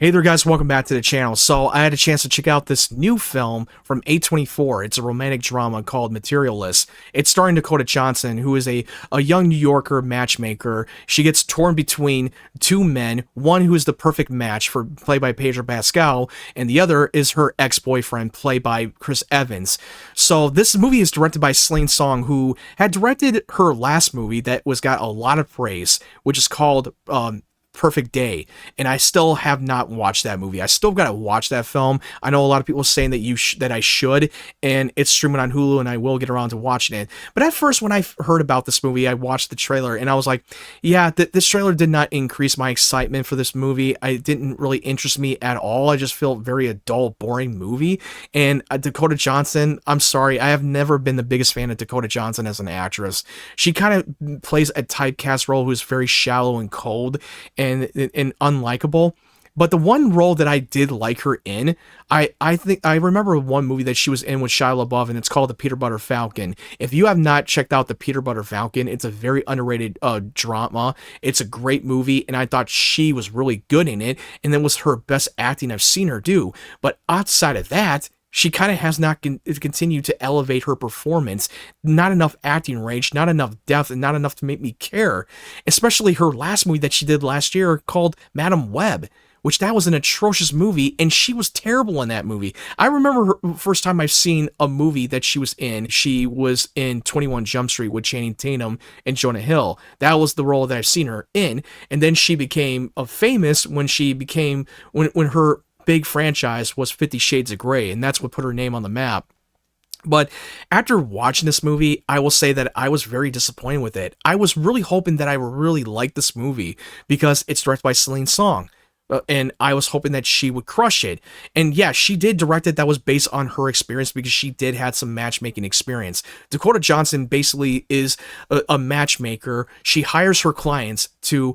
Hey there guys, welcome back to the channel. So I had a chance to check out this new film from A24. It's a romantic drama called Materialists. It's starring Dakota Johnson, who is a young New Yorker matchmaker. She gets torn between two men, one who is the perfect match, played by Pedro Pascal, and the other is her ex-boyfriend, played by Chris Evans. So this movie is directed by Celine, who had directed her last movie that got a lot of praise, which is called Perfect Day, and I still have not watched that movie. I still got to watch that film. I know a lot of people saying that that I should, and it's streaming on Hulu, and I will get around to watching it. But at first, when I heard about this movie, I watched the trailer, and I was like, yeah, this trailer did not increase my excitement for this movie. It didn't really interest me at all. I just felt very adult, boring movie. And Dakota Johnson, I'm sorry, I have never been the biggest fan of Dakota Johnson as an actress. She kind of plays a typecast role who's very shallow and cold and unlikable. But the one role that I did like her in, I think I remember one movie that she was in with Shia LaBeouf, and it's called The Peanut Butter Falcon. If you have not checked out The Peanut Butter Falcon, it's a very underrated drama. It's a great movie, and I thought she was really good in it, and that was her best acting I've seen her do. But outside of that, she kind of has not continued to elevate her performance. Not enough acting range, not enough depth, and not enough to make me care. Especially her last movie that she did last year called Madam Web, which that was an atrocious movie, and she was terrible in that movie. I remember her first time I've seen a movie that she was in 21 Jump Street with Channing Tatum and Jonah Hill. That was the role that I've seen her in, and then she became famous when her big franchise was 50 Shades of Grey, and that's what put her name on the map. But after watching this movie, I will say that I was very disappointed with it. I was really hoping that I would really like this movie because it's directed by Celine Song. And I was hoping that she would crush it. And yeah, she did direct it. That was based on her experience because she did have some matchmaking experience. Dakota Johnson basically is a matchmaker. She hires her clients to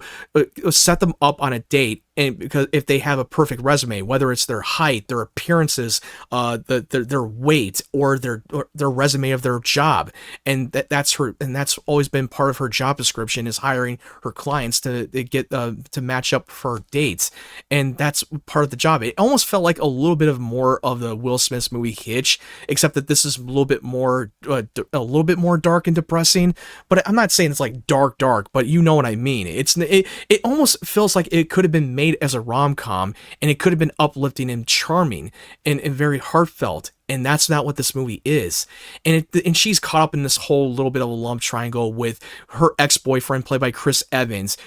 set them up on a date, and because if they have a perfect resume, whether it's their height, their appearances, their weight, or their resume of their job, and that's her, and that's always been part of her job description, is hiring her clients to get to match up for dates, and that's part of the job. It almost felt like a little bit more of the Will Smith's movie Hitch, except that this is a little bit more dark and depressing. But I'm not saying it's like dark, but you know what I mean. It almost feels like it could have been made as a rom-com, and it could have been uplifting and charming and very heartfelt. And that's not what this movie is. And she's caught up in this whole little bit of a love triangle with her ex-boyfriend, played by Chris Evans,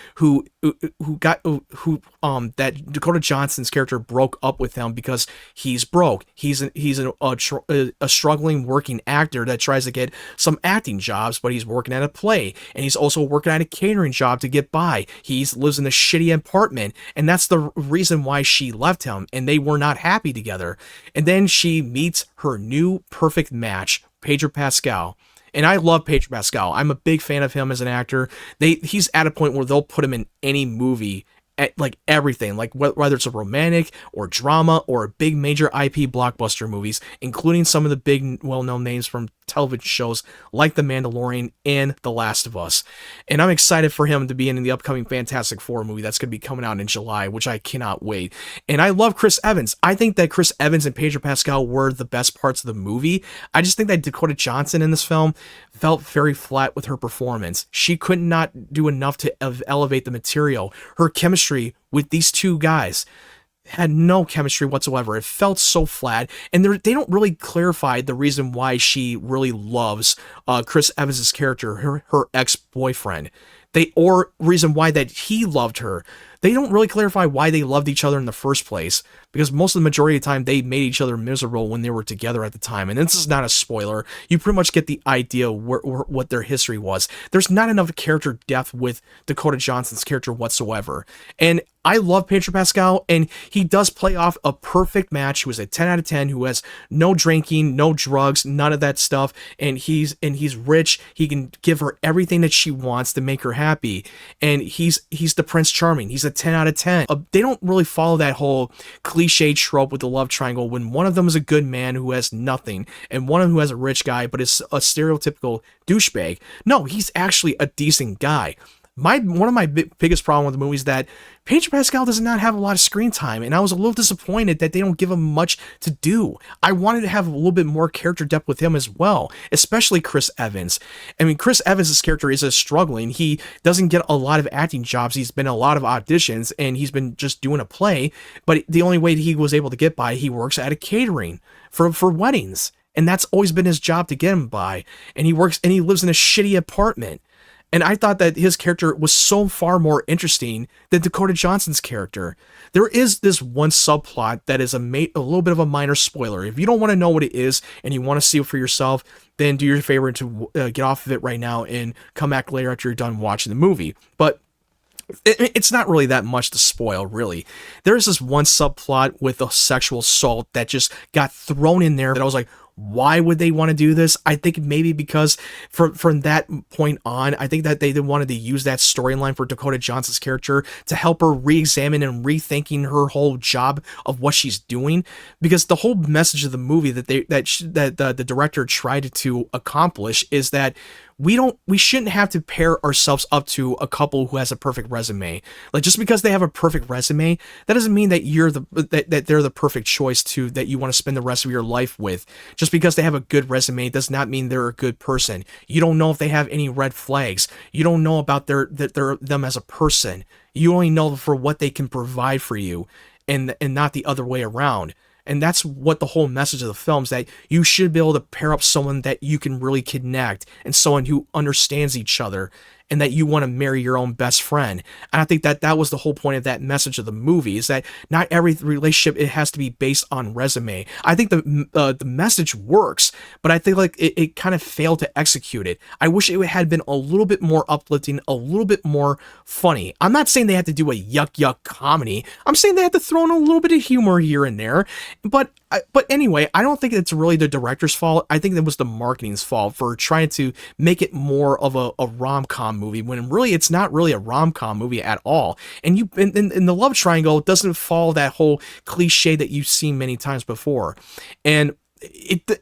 that Dakota Johnson's character broke up with him because he's broke. He's a struggling working actor that tries to get some acting jobs, but he's working at a play, and he's also working at a catering job to get by. He lives in a shitty apartment, and that's the reason why she left him, and they were not happy together. And then she meets her new perfect match, Pedro Pascal. And I love Pedro Pascal. I'm a big fan of him as an actor. He's at a point where they'll put him in any movie, like everything, like whether it's a romantic or drama or big major IP blockbuster movies, including some of the big well-known names from television shows like The Mandalorian and The Last of Us. And I'm excited for him to be in the upcoming Fantastic Four movie that's going to be coming out in July, which I cannot wait. And I love Chris Evans. I think that Chris Evans and Pedro Pascal were the best parts of the movie. I just think that Dakota Johnson in this film felt very flat with her performance. She could not do enough to elevate the material. Her chemistry with these two guys had no chemistry whatsoever. It felt so flat, and they don't really clarify the reason why she really loves Chris Evans' character, her ex-boyfriend. Or reason why that he loved her. They don't really clarify why they loved each other in the first place, because most of the majority of the time they made each other miserable when they were together at the time. And this is not a spoiler. You pretty much get the idea what their history was. There's not enough character depth with Dakota Johnson's character whatsoever. And I love Pedro Pascal, and he does play off a perfect match. Who is a 10 out of 10, who has no drinking, no drugs, none of that stuff, and he's rich. He can give her everything that she wants to make her happy, and he's the Prince Charming. He's a 10 out of 10. They don't really follow that whole cliche trope with the love triangle when one of them is a good man who has nothing, and one of them who has a rich guy but is a stereotypical douchebag. No, he's actually a decent guy. One of my biggest problem with the movie is that Pedro Pascal does not have a lot of screen time, and I was a little disappointed that they don't give him much to do. I wanted to have a little bit more character depth with him as well, especially Chris Evans. I mean, Chris Evans' character is struggling. He doesn't get a lot of acting jobs. He's been in a lot of auditions, and he's been just doing a play, but the only way he was able to get by, he works at a catering for weddings, and that's always been his job to get him by, and he lives in a shitty apartment. And I thought that his character was so far more interesting than Dakota Johnson's character. There is this one subplot that is a little bit of a minor spoiler. If you don't want to know what it is and you want to see it for yourself, then do your favor to get off of it right now and come back later after you're done watching the movie. But it's not really that much to spoil, really. There's this one subplot with a sexual assault that just got thrown in there that I was like, why would they want to do this? I think maybe because from that point on, I think that they wanted to use that storyline for Dakota Johnson's character to help her re-examine and rethinking her whole job of what she's doing. Because the whole message of the movie that the director tried to accomplish is that we shouldn't have to pair ourselves up to a couple who has a perfect resume. Like, just because they have a perfect resume, that doesn't mean that that they're the perfect choice that you want to spend the rest of your life with. Just because they have a good resume does not mean they're a good person. You don't know if they have any red flags. You don't know about them as a person. You only know for what they can provide for you, and not the other way around. And that's what the whole message of the film is, that you should be able to pair up someone that you can really connect and someone who understands each other, and that you want to marry your own best friend. And I think that was the whole point of that message of the movie, is that not every relationship, it has to be based on resume. I think the message works, but I think like it kind of failed to execute it. I wish it had been a little bit more uplifting, a little bit more funny. I'm not saying they had to do a yuck comedy. I'm saying they had to throw in a little bit of humor here and there. But anyway, I don't think it's really the director's fault. I think it was the marketing's fault for trying to make it more of a rom-com movie, when really it's not really a rom-com movie at all. And the love triangle doesn't follow that whole cliche that you've seen many times before. And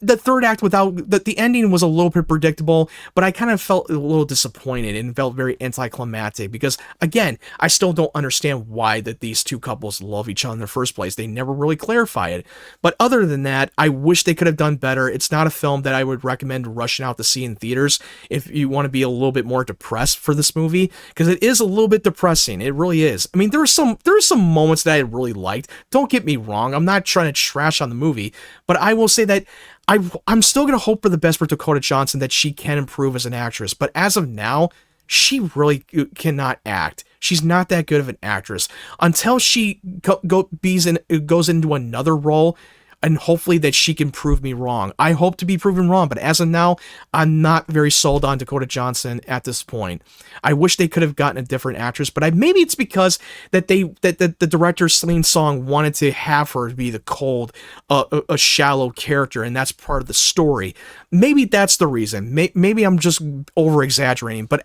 the third act, without the ending, was a little bit predictable, but I kind of felt a little disappointed and felt very anticlimactic, because again, I still don't understand why that these two couples love each other in the first place. They never really clarify it. But other than that, I wish they could have done better. It's not a film that I would recommend rushing out to see in theaters if you want to be a little bit more depressed for this movie, because it is a little bit depressing. It really is. I mean, there are some moments that I really liked. Don't get me wrong. I'm not trying to trash on the movie, but I will say that I'm still going to hope for the best for Dakota Johnson, that she can improve as an actress. But as of now, she really cannot act. She's not that good of an actress. Until she goes into another role, and hopefully that she can prove me wrong. I hope to be proven wrong, but as of now, I'm not very sold on Dakota Johnson at this point. I wish they could have gotten a different actress, but maybe it's because that the director Celine Song wanted to have her be the cold, a shallow character, and that's part of the story. Maybe that's the reason. Maybe I'm just over exaggerating, but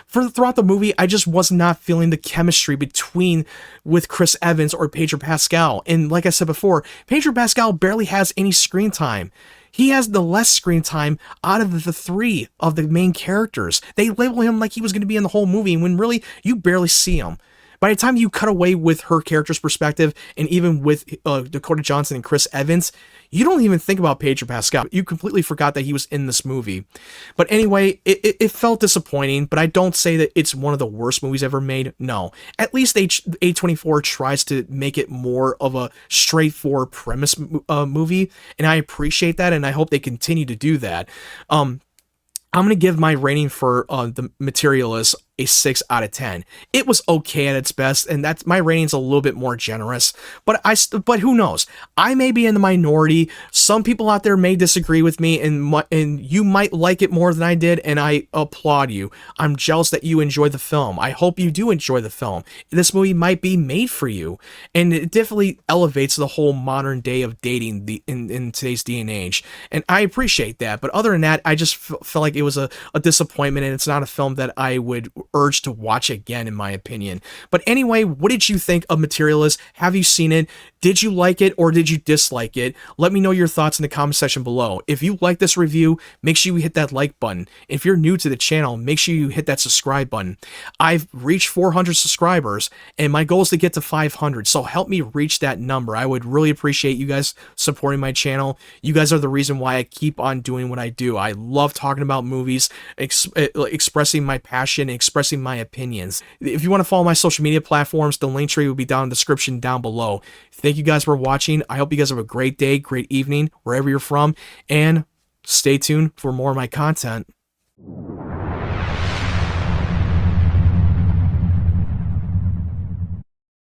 throughout the movie, I just was not feeling the chemistry with Chris Evans or Pedro Pascal. And like I said before, Pedro Pascal barely has any screen time. He has the less screen time out of the three of the main characters. They label him like he was going to be in the whole movie, when really you barely see him. By the time you cut away with her character's perspective, and even with Dakota Johnson and Chris Evans, you don't even think about Pedro Pascal. You completely forgot that he was in this movie. But anyway, it felt disappointing, but I don't say that it's one of the worst movies ever made. No. At least A24 tries to make it more of a straightforward premise movie, and I appreciate that, and I hope they continue to do that. I'm going to give my rating for the Materialists a 6 out of 10. It was okay at its best, and that's my rating's a little bit more generous. But who knows? I may be in the minority. Some people out there may disagree with me, and you might like it more than I did, and I applaud you. I'm jealous that you enjoyed the film. I hope you do enjoy the film. This movie might be made for you, and it definitely elevates the whole modern day of dating in today's day and age, and I appreciate that. But other than that, I just felt like it was a disappointment, and it's not a film that I would urge to watch again, in my opinion. But anyway, what did you think of Materialist? Have you seen it? Did you like it or did you dislike it? Let me know your thoughts in the comment section below. If you like this review, make sure you hit that like button. If you're new to the channel, make sure you hit that subscribe button. I've reached 400 subscribers and my goal is to get to 500, so help me reach that number. I would really appreciate you guys supporting my channel. You guys are the reason why I keep on doing what I do. I love talking about movies, expressing my passion, expressing my opinions. If you want to follow my social media platforms, the link tree will be down in the description down below. Thank you guys for watching. I hope you guys have a great day, great evening, wherever you're from, and stay tuned for more of my content.